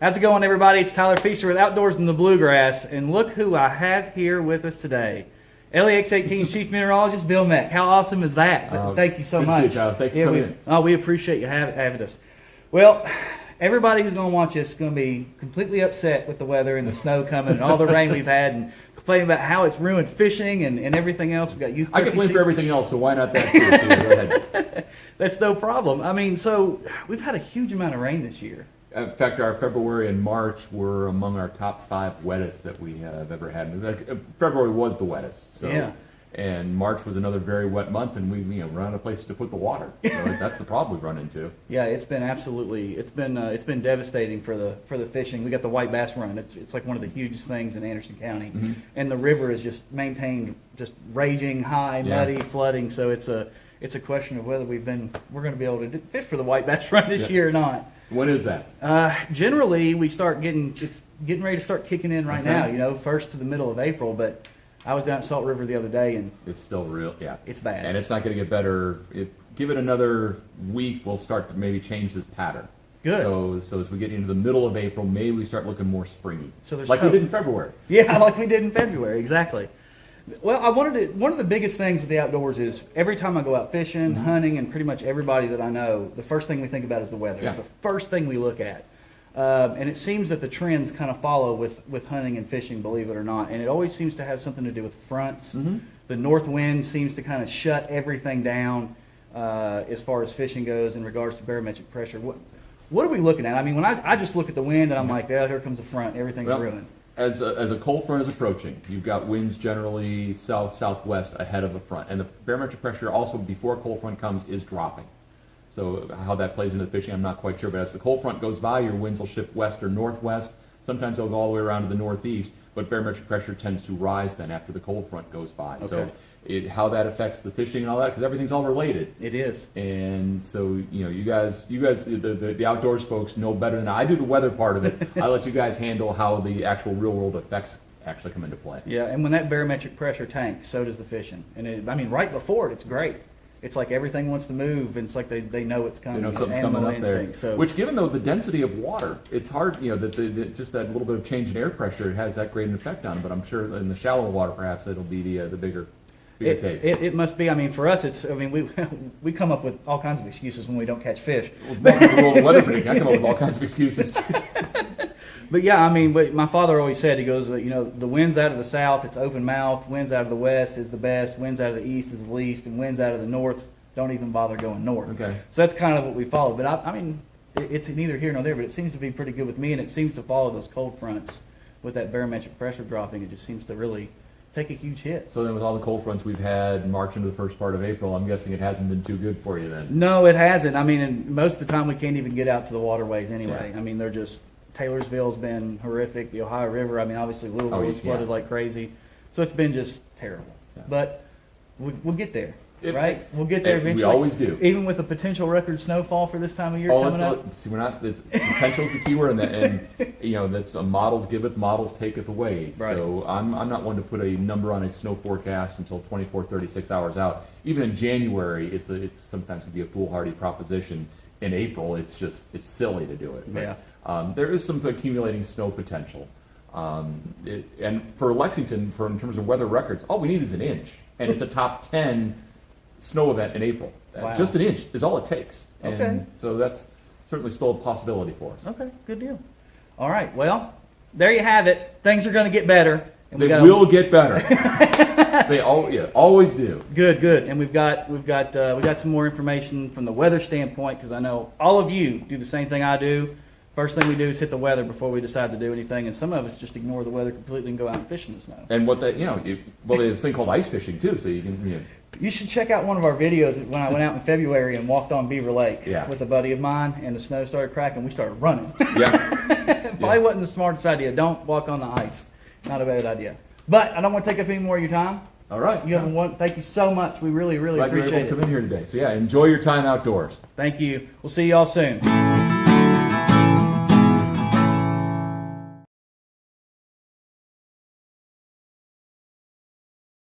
How's it going, everybody? It's Tyler Feaster with Outdoors in the Bluegrass, and look who I have here with us today. LEX 18's Chief Meteorologist Bill Meck. How awesome is that? Thank you so much. Thank you for coming in. We appreciate you having us. Well, everybody who's going to watch this is going to be completely upset with the weather and the snow coming and all the rain we've had, and complaining about how it's ruined fishing and everything else. We've got youth. I can blame for everything else, so why not that too? So go ahead. That's no problem. I mean, so we've had a huge amount of rain this year. In fact, our February and March were among our top 5 wettest that we have ever had. February was the wettest, so yeah. And March was another very wet month, and we run out of places to put the water. So that's the problem we've run into. Yeah, it's been devastating for the fishing. We got the white bass run. It's like one of the hugest things in Anderson County, and the river is just maintained just raging high, muddy, flooding. So it's a question of whether we're going to be able to fish for the white bass run this year or not. When is that? Generally, we start it's getting ready to start kicking in right now. First to the middle of April. But I was down at Salt River the other day, and it's still real. Yeah, it's bad, and it's not going to get better. Give it another week, we'll start to maybe change this pattern. Good. So as we get into the middle of April, maybe we start looking more springy. So there's like hope. We did in February. Yeah, like we did in February, exactly. Well, one of the biggest things with the outdoors is every time I go out fishing, hunting, and pretty much everybody that I know, the first thing we think about is the weather. Yeah. It's the first thing we look at. And it seems that the trends kind of follow with hunting and fishing, believe it or not. And it always seems to have something to do with fronts. The north wind seems to kind of shut everything down as far as fishing goes in regards to barometric pressure. What are we looking at? I mean, when I just look at the wind and I'm like, yeah, here comes a front. Everything's ruined. As a cold front is approaching, you've got winds generally south-southwest ahead of the front. And the barometric pressure also, before a cold front comes, is dropping. So how that plays into the fishing, I'm not quite sure. But as the cold front goes by, your winds will shift west or northwest. Sometimes they'll go all the way around to the northeast. But barometric pressure tends to rise then after the cold front goes by. Okay. So how that affects the fishing and all that, because everything's all related. It is. And so, you guys, the outdoors folks know better than I do the weather part of it. I let you guys handle how the actual real world effects actually come into play. Yeah, and when that barometric pressure tanks, so does the fishing. And right before it's great. It's like everything wants to move, and it's like they know it's coming. They know something's coming up there. So. Which, given though the density of water, it's hard. That just that little bit of change in air pressure, it has that great an effect on it. But I'm sure in the shallow water, perhaps it'll be the bigger case. It must be. I mean, for us, we come up with all kinds of excuses when we don't catch fish. Well, the weather prediction, I come up with all kinds of excuses too. But yeah, I mean, my father always said, he goes, the winds out of the south, it's open mouth. Winds out of the west is the best. Winds out of the east is the least. And winds out of the north, don't even bother going north. Okay. So that's kind of what we follow. But I mean, it's neither here nor there, but it seems to be pretty good with me, and it seems to follow those cold fronts with that barometric pressure dropping. It just seems to really take a huge hit. So then with all the cold fronts we've had March into the first part of April, I'm guessing it hasn't been too good for you then. No, it hasn't. I mean, and most of the time we can't even get out to the waterways anyway. Yeah. I mean, they're just... Taylorsville's been horrific. The Ohio River, I mean, obviously Louisville was flooded like crazy. So it's been just terrible. Yeah. But we'll get there, right? We'll get there eventually. We always do. Even with a potential record snowfall for this time of year coming up. See, potential is the key word in that. And, that's models giveth, models taketh away. Right. So I'm not one to put a number on a snow forecast until 24, 36 hours out. Even in January, it's sometimes can be a foolhardy proposition. In April, it's silly to do it. But, yeah. There is some accumulating snow potential. And for Lexington, in terms of weather records, all we need is an inch. And it's a top 10 snow event in April. Wow. Just an inch is all it takes. Okay. And so that's certainly still a possibility for us. Okay, good deal. All right, well, there you have it. Things are going to get better. And they will get better. They always do. Good. And we've got some more information from the weather standpoint, because I know all of you do the same thing I do. First thing we do is hit the weather before we decide to do anything, and some of us just ignore the weather completely and go out and fish in the snow. And they have this thing called ice fishing too, so you can. You should check out one of our videos when I went out in February and walked on Beaver Lake with a buddy of mine, and the snow started cracking. We started running. Yeah. Probably wasn't the smartest idea. Don't walk on the ice. Not a bad idea. But I don't want to take up any more of your time. All right. Thank you so much. We really, really appreciate it. Glad you were able to come in here today. So enjoy your time outdoors. Thank you. We'll see you all soon.